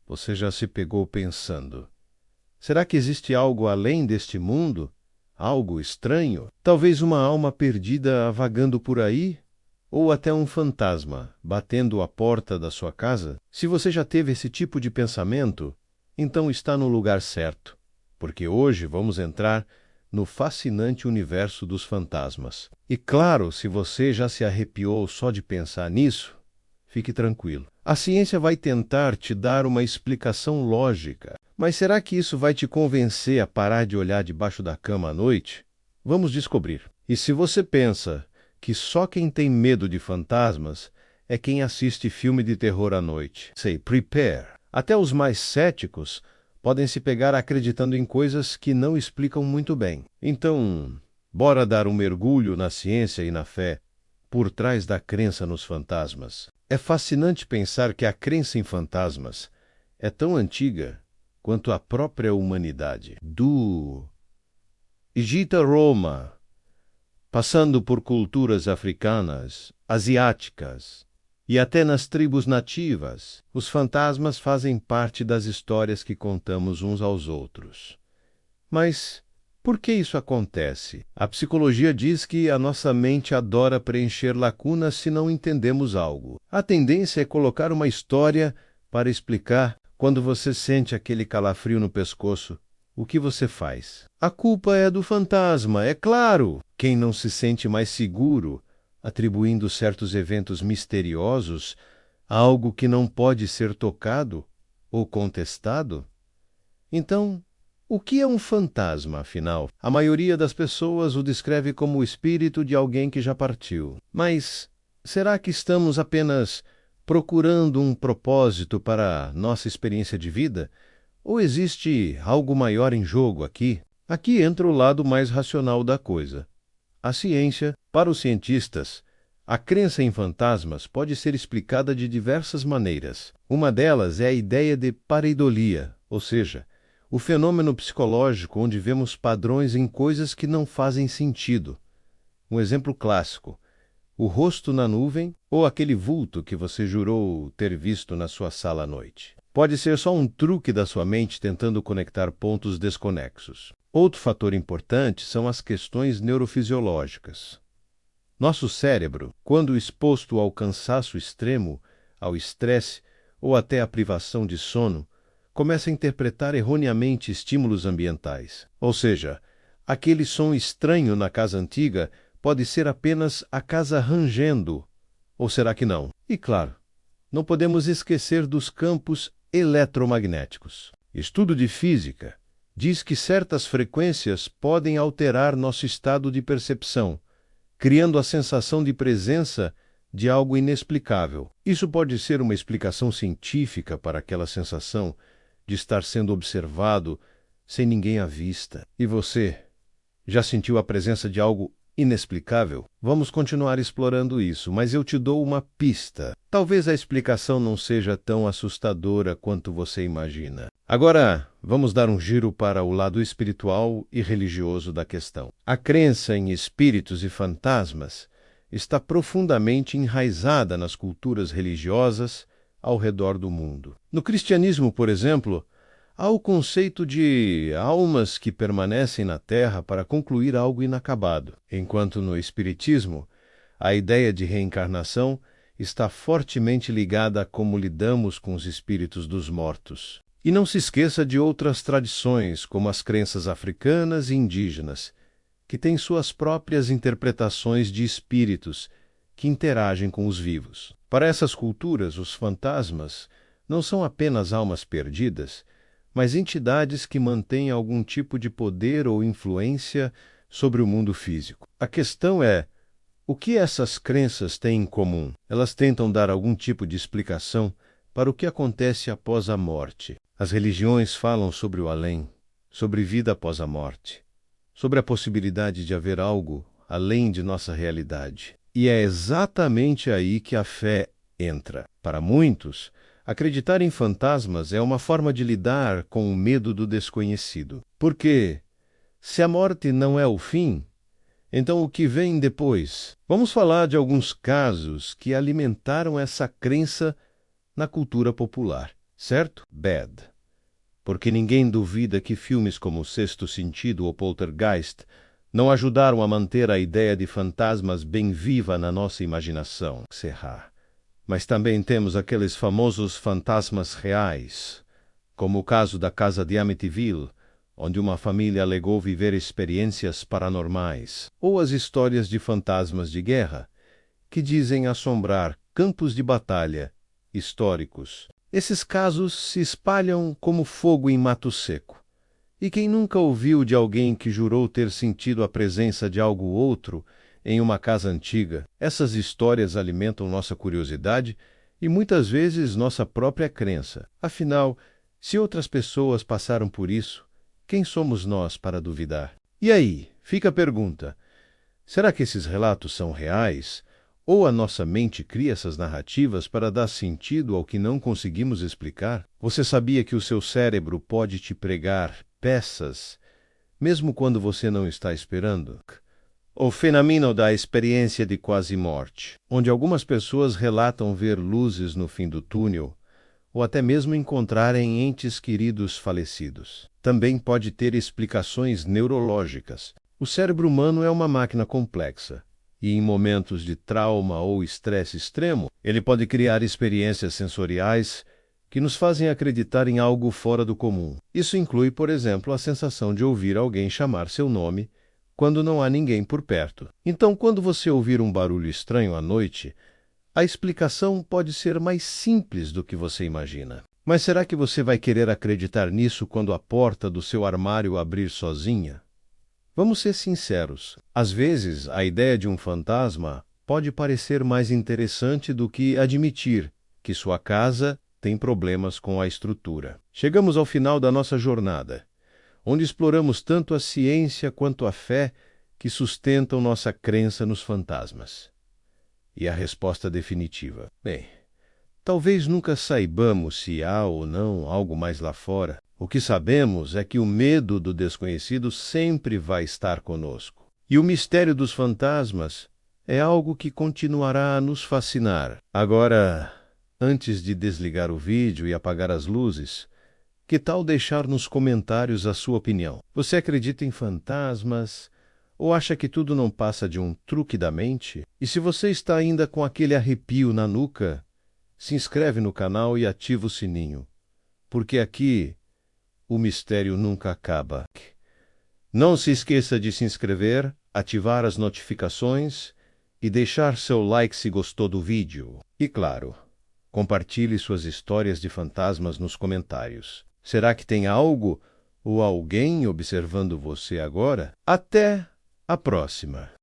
Você já se pegou pensando: será que existe algo além deste mundo? Algo estranho? Talvez uma alma perdida vagando por aí? Ou até um fantasma batendo à porta da sua casa? Se você já teve esse tipo de pensamento, então está no lugar certo, porque hoje vamos entrar no fascinante universo dos fantasmas. E claro, se você já se arrepiou só de pensar nisso, fique tranquilo. A ciência vai tentar te dar uma explicação lógica, mas será que isso vai te convencer a parar de olhar debaixo da cama à noite? Vamos descobrir. E se você pensa que só quem tem medo de fantasmas é quem assiste filme de terror à noite, say, prepare. Até os mais céticos podem se pegar acreditando em coisas que não explicam muito bem. Então, bora dar um mergulho na ciência e na fé por trás da crença nos fantasmas. É fascinante pensar que a crença em fantasmas é tão antiga quanto a própria humanidade. Do Egito a Roma, passando por culturas africanas, asiáticas e até nas tribos nativas, os fantasmas fazem parte das histórias que contamos uns aos outros. Mas por que isso acontece? A psicologia diz que a nossa mente adora preencher lacunas se não entendemos algo. A tendência é colocar uma história para explicar quando você sente aquele calafrio no pescoço. O que você faz? A culpa é do fantasma, é claro! Quem não se sente mais seguro, atribuindo certos eventos misteriosos a algo que não pode ser tocado ou contestado? Então, o que é um fantasma, afinal? A maioria das pessoas o descreve como o espírito de alguém que já partiu. Mas será que estamos apenas procurando um propósito para nossa experiência de vida? Ou existe algo maior em jogo aqui? Aqui entra o lado mais racional da coisa. A ciência, para os cientistas, a crença em fantasmas pode ser explicada de diversas maneiras. Uma delas é a ideia de pareidolia, ou seja, o fenômeno psicológico onde vemos padrões em coisas que não fazem sentido. Um exemplo clássico: o rosto na nuvem ou aquele vulto que você jurou ter visto na sua sala à noite. Pode ser só um truque da sua mente tentando conectar pontos desconexos. Outro fator importante são as questões neurofisiológicas. Nosso cérebro, quando exposto ao cansaço extremo, ao estresse ou até à privação de sono, começa a interpretar erroneamente estímulos ambientais. Ou seja, aquele som estranho na casa antiga pode ser apenas a casa rangendo. Ou será que não? E claro, não podemos esquecer dos campos eletromagnéticos. Estudo de física diz que certas frequências podem alterar nosso estado de percepção, criando a sensação de presença de algo inexplicável. Isso pode ser uma explicação científica para aquela sensação de estar sendo observado sem ninguém à vista. E você já sentiu a presença de algo inexplicável? Vamos continuar explorando isso, mas eu te dou uma pista. Talvez a explicação não seja tão assustadora quanto você imagina. Agora, vamos dar um giro para o lado espiritual e religioso da questão. A crença em espíritos e fantasmas está profundamente enraizada nas culturas religiosas ao redor do mundo. No cristianismo, por exemplo, há o conceito de almas que permanecem na Terra para concluir algo inacabado, enquanto no Espiritismo, a ideia de reencarnação está fortemente ligada a como lidamos com os espíritos dos mortos. E não se esqueça de outras tradições, como as crenças africanas e indígenas, que têm suas próprias interpretações de espíritos que interagem com os vivos. Para essas culturas, os fantasmas não são apenas almas perdidas, mas entidades que mantêm algum tipo de poder ou influência sobre o mundo físico. A questão é, o que essas crenças têm em comum? Elas tentam dar algum tipo de explicação para o que acontece após a morte. As religiões falam sobre o além, sobre vida após a morte, sobre a possibilidade de haver algo além de nossa realidade. E é exatamente aí que a fé entra. Para muitos, acreditar em fantasmas é uma forma de lidar com o medo do desconhecido. Porque, se a morte não é o fim, então o que vem depois? Vamos falar de alguns casos que alimentaram essa crença na cultura popular. certo? Bad. Porque ninguém duvida que filmes como O Sexto Sentido ou Poltergeist não ajudaram a manter a ideia de fantasmas bem viva na nossa imaginação. Serra. Mas também temos aqueles famosos fantasmas reais, como o caso da casa de Amityville, onde uma família alegou viver experiências paranormais, ou as histórias de fantasmas de guerra, que dizem assombrar campos de batalha históricos. Esses casos se espalham como fogo em mato seco. E quem nunca ouviu de alguém que jurou ter sentido a presença de algo outro em uma casa antiga? Essas histórias alimentam nossa curiosidade e muitas vezes nossa própria crença. Afinal, se outras pessoas passaram por isso, quem somos nós para duvidar? E aí, fica a pergunta: será que esses relatos são reais? Ou a nossa mente cria essas narrativas para dar sentido ao que não conseguimos explicar? Você sabia que o seu cérebro pode te pregar peças, mesmo quando você não está esperando? O fenômeno da experiência de quase-morte, onde algumas pessoas relatam ver luzes no fim do túnel, ou até mesmo encontrarem entes queridos falecidos. Também pode ter explicações neurológicas. O cérebro humano é uma máquina complexa. E em momentos de trauma ou estresse extremo, ele pode criar experiências sensoriais que nos fazem acreditar em algo fora do comum. Isso inclui, por exemplo, a sensação de ouvir alguém chamar seu nome quando não há ninguém por perto. Então, quando você ouvir um barulho estranho à noite, a explicação pode ser mais simples do que você imagina. Mas será que você vai querer acreditar nisso quando a porta do seu armário abrir sozinha? Vamos ser sinceros, às vezes a ideia de um fantasma pode parecer mais interessante do que admitir que sua casa tem problemas com a estrutura. Chegamos ao final da nossa jornada, onde exploramos tanto a ciência quanto a fé que sustentam nossa crença nos fantasmas. E a resposta definitiva: bem, talvez nunca saibamos se há ou não algo mais lá fora. O que sabemos é que o medo do desconhecido sempre vai estar conosco. E o mistério dos fantasmas é algo que continuará a nos fascinar. Agora, antes de desligar o vídeo e apagar as luzes, que tal deixar nos comentários a sua opinião? Você acredita em fantasmas? Ou acha que tudo não passa de um truque da mente? E se você está ainda com aquele arrepio na nuca, se inscreve no canal e ativa o sininho, porque aqui o mistério nunca acaba. Não se esqueça de se inscrever, ativar as notificações e deixar seu like se gostou do vídeo. E claro, compartilhe suas histórias de fantasmas nos comentários. Será que tem algo ou alguém observando você agora? Até a próxima!